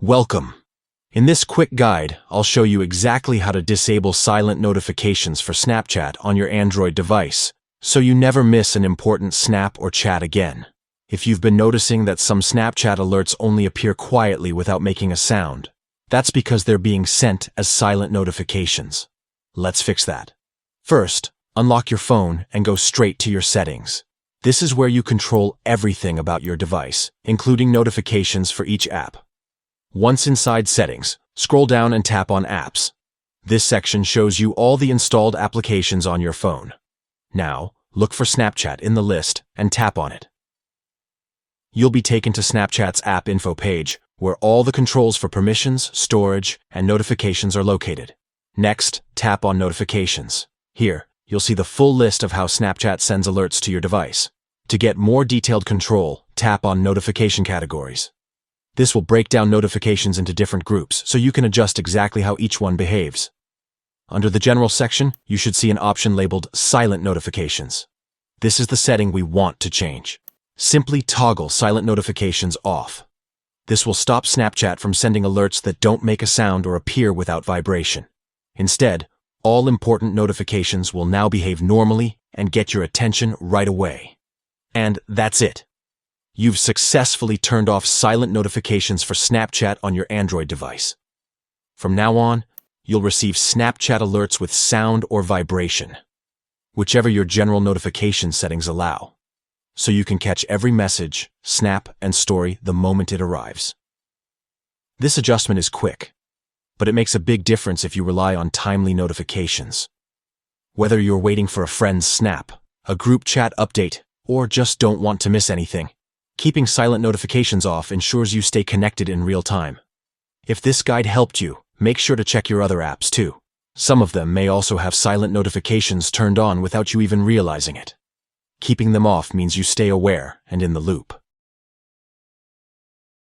Welcome! In this quick guide, I'll show you exactly how to disable silent notifications for Snapchat on your Android device, so you never miss an important snap or chat again. If you've been noticing that some Snapchat alerts only appear quietly without making a sound, that's because they're being sent as silent notifications. Let's fix that. First, unlock your phone and go straight to your settings. This is where you control everything about your device, including notifications for each app. Once inside Settings, scroll down and tap on Apps. This section shows you all the installed applications on your phone. Now, look for Snapchat in the list and tap on it. You'll be taken to Snapchat's app info page, where all the controls for permissions, storage, and notifications are located. Next, tap on Notifications. Here, you'll see the full list of how Snapchat sends alerts to your device. To get more detailed control, tap on Notification Categories. This will break down notifications into different groups, so you can adjust exactly how each one behaves. Under the General section, you should see an option labeled Silent Notifications. This is the setting we want to change. Simply toggle silent notifications off. This will stop Snapchat from sending alerts that don't make a sound or appear without vibration. Instead, all important notifications will now behave normally and get your attention right away. And that's it. You've successfully turned off silent notifications for Snapchat on your Android device. From now on, you'll receive Snapchat alerts with sound or vibration, whichever your general notification settings allow, so you can catch every message, snap, and story the moment it arrives. This adjustment is quick, but it makes a big difference if you rely on timely notifications. Whether you're waiting for a friend's snap, a group chat update, or just don't want to miss anything, keeping silent notifications off ensures you stay connected in real time. If this guide helped you, make sure to check your other apps too. Some of them may also have silent notifications turned on without you even realizing it. Keeping them off means you stay aware and in the loop.